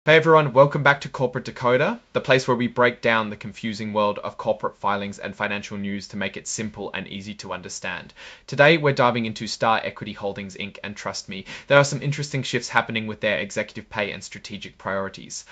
Hey everyone, welcome back to Corporate Decoder, the place where we break down the confusing world of corporate filings and financial news to make it simple and easy to understand. Today we're diving into Star Equity Holdings Inc. and trust me, there are some interesting shifts happening with their executive pay and strategic priorities.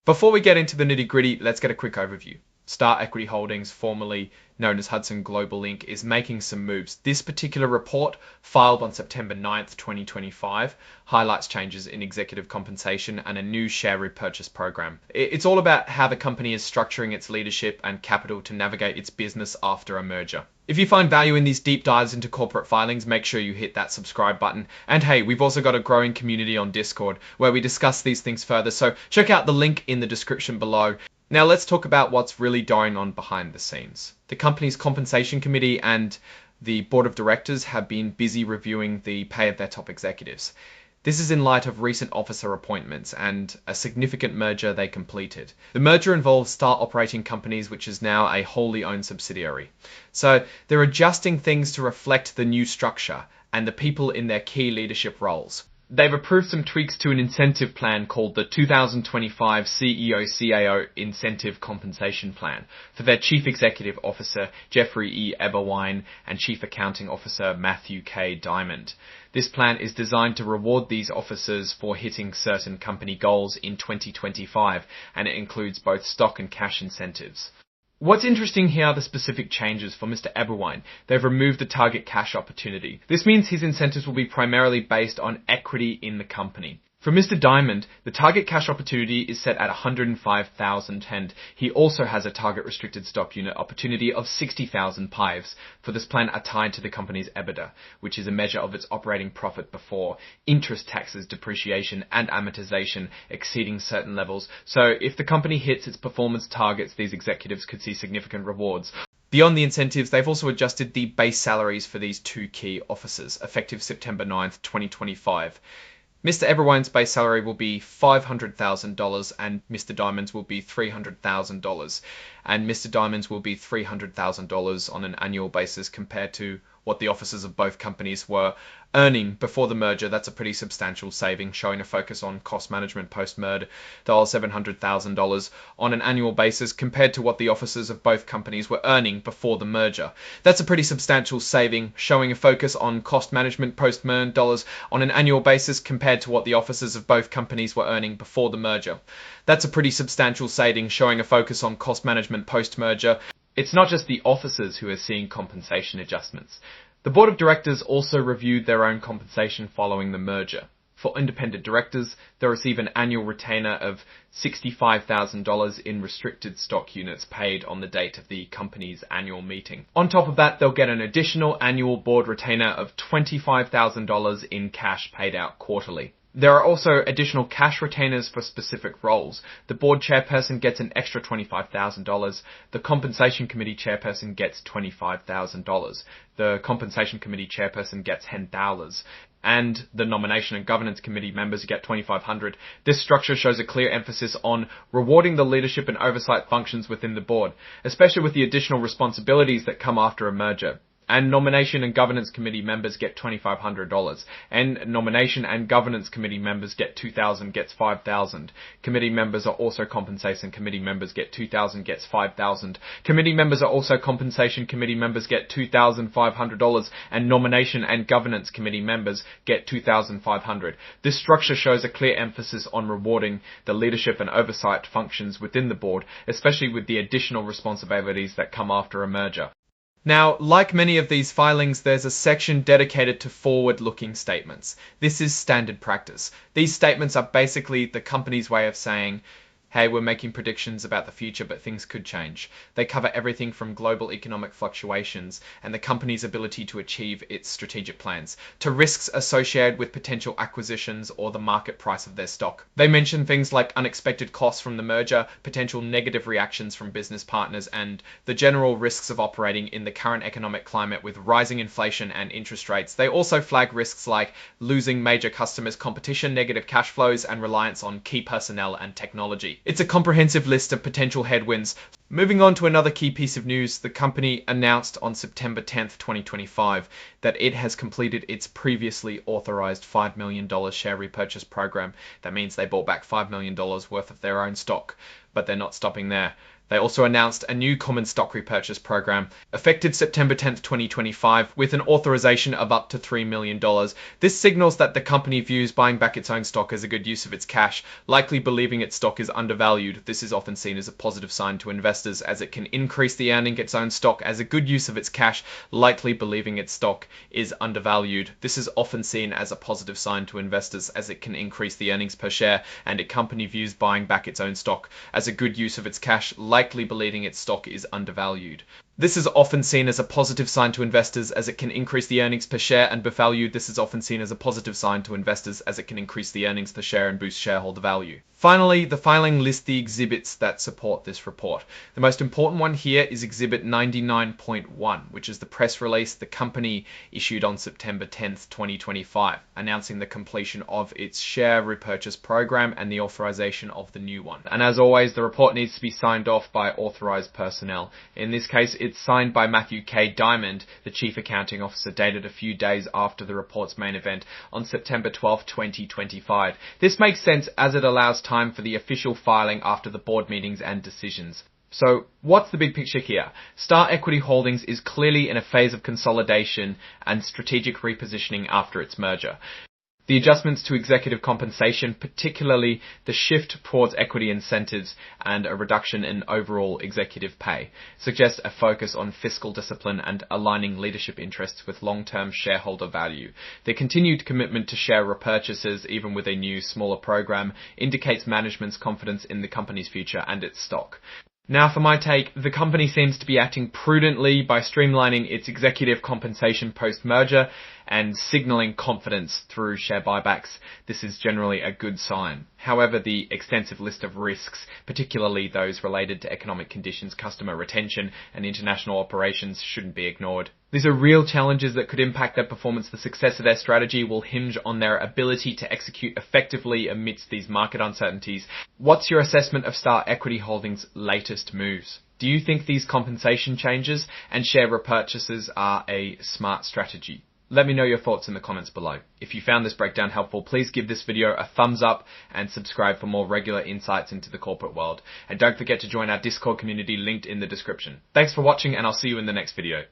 Before we get into the nitty-gritty, let's get a quick overview. Star Equity Holdings, formerly known as Hudson Global Inc., is making some moves. This particular report, filed on September 9th, 2025, highlights changes in executive compensation and a new share repurchase program. It's all about how the company is structuring its leadership and capital to navigate its business after a merger. If you find value in these deep dives into corporate filings, make sure you hit that subscribe button. And hey, we've also got a growing community on Discord where we discuss these things further, so check out the link in the description below. Now let's talk about what's really going on behind the scenes. The company's compensation committee and the board of directors have been busy reviewing the pay of their top executives. This is in light of recent officer appointments and a significant merger they completed. The merger involves Star Operating Companies, which is now a wholly owned subsidiary. So they're adjusting things to reflect the new structure and the people in their key leadership roles. They've approved some tweaks to an incentive plan called the 2025 CEO-CAO Incentive Compensation Plan for their Chief Executive Officer, Jeffrey E. Eberwein, and Chief Accounting Officer, Matthew K. Diamond. This plan is designed to reward these officers for hitting certain company goals in 2025, and it includes both stock and cash incentives. What's interesting here are the specific changes for Mr. Eberwein. They've removed the target cash opportunity. This means his incentives will be primarily based on equity in the company. For Mr. Diamond, the target cash opportunity is set at $105,000 and he also has a target restricted stock unit opportunity of 60,000 PIVs for this plan are tied to the company's EBITDA, which is a measure of its operating profit before interest, taxes, depreciation and amortization exceeding certain levels. So if the company hits its performance targets, these executives could see significant rewards. Beyond the incentives, they've also adjusted the base salaries for these two key officers, effective September 9th, 2025. Mr. Eberwein's base salary will be $500,000 and Mr. Diamond's will be $300,000. And Mr. Diamond's will be $300,000 on an annual basis compared to what the officers of both companies were earning before the merger. That's a pretty substantial saving, showing a focus on cost management post-merger, $700,000 on an annual basis compared to what the officers of both companies were earning before the merger. That's a pretty substantial saving, showing a focus on cost management post-merger dollars on an annual basis compared to what the officers of both companies were earning before the merger. That's a pretty substantial saving, showing a focus on cost management post-merger. It's not just the officers who are seeing compensation adjustments. The board of directors also reviewed their own compensation following the merger. For independent directors, they'll receive an annual retainer of $65,000 in restricted stock units paid on the date of the company's annual meeting. On top of that, they'll get an additional annual board retainer of $25,000 in cash paid out quarterly. There are also additional cash retainers for specific roles. The board chairperson gets an extra $25,000. The compensation committee chairperson gets $25,000. The compensation committee chairperson gets $10,000. And the nomination and governance committee members get $2,500. This structure shows a clear emphasis on rewarding the leadership and oversight functions within the board, especially with the additional responsibilities that come after a merger. And nomination and governance committee members get $2,500. And nomination and governance committee members get $2,000, gets $5,000. Committee members are also compensation committee members get $2,000, gets $5,000. Committee members are also compensation committee members get $2,500. And nomination and governance committee members get $2,500. This structure shows a clear emphasis on rewarding the leadership and oversight functions within the board, especially with the additional responsibilities that come after a merger. Now, like many of these filings, there's a section dedicated to forward-looking statements. This is standard practice. These statements are basically the company's way of saying, hey, we're making predictions about the future, but things could change. They cover everything from global economic fluctuations and the company's ability to achieve its strategic plans, to risks associated with potential acquisitions or the market price of their stock. They mention things like unexpected costs from the merger, potential negative reactions from business partners, and the general risks of operating in the current economic climate with rising inflation and interest rates. They also flag risks like losing major customers, competition, negative cash flows, and reliance on key personnel and technology. It's a comprehensive list of potential headwinds. Moving on to another key piece of news, the company announced on September 10th, 2025, that it has completed its previously authorized $5 million share repurchase program. That means they bought back $5 million worth of their own stock, but they're not stopping there. They also announced a new common stock repurchase program effective September 10th, 2025, with an authorization of up to $3 million. This signals that the company views buying back its own stock as a good use of its cash, likely believing its stock is undervalued. This is often seen as a positive sign to investors, as it can increase the earning its own stock as a good use of its cash, likely believing its stock is undervalued. This is often seen as a positive sign to investors, as it can increase the earnings per share, and a company views buying back its own stock as a good use of its cash, likely believing its stock is undervalued. This is often seen as a positive sign to investors, as it can increase the earnings per share, and bevalued. This is often seen as a positive sign to investors, as it can increase the earnings per share and boost shareholder value. Finally, the filing lists the exhibits that support this report. The most important one here is Exhibit 99.1, which is the press release the company issued on September 10th, 2025, announcing the completion of its share repurchase program and the authorization of the new one. And as always, the report needs to be signed off by authorized personnel. In this case, it's signed by Matthew K. Diamond, the Chief Accounting Officer, dated a few days after the report's main event on September 12, 2025. This makes sense, as it allows time for the official filing after the board meetings and decisions. So what's the big picture here? Star Equity Holdings is clearly in a phase of consolidation and strategic repositioning after its merger. The adjustments to executive compensation, particularly the shift towards equity incentives and a reduction in overall executive pay, suggest a focus on fiscal discipline and aligning leadership interests with long-term shareholder value. Their continued commitment to share repurchases, even with a new, smaller program, indicates management's confidence in the company's future and its stock. Now for my take, the company seems to be acting prudently by streamlining its executive compensation post-merger and signalling confidence through share buybacks. This is generally a good sign. However, the extensive list of risks, particularly those related to economic conditions, customer retention, and international operations, shouldn't be ignored. These are real challenges that could impact their performance. The success of their strategy will hinge on their ability to execute effectively amidst these market uncertainties. What's your assessment of Star Equity Holdings' latest moves? Do you think these compensation changes and share repurchases are a smart strategy? Let me know your thoughts in the comments below. If you found this breakdown helpful, please give this video a thumbs up and subscribe for more regular insights into the corporate world. And don't forget to join our Discord community linked in the description. Thanks for watching, and I'll see you in the next video.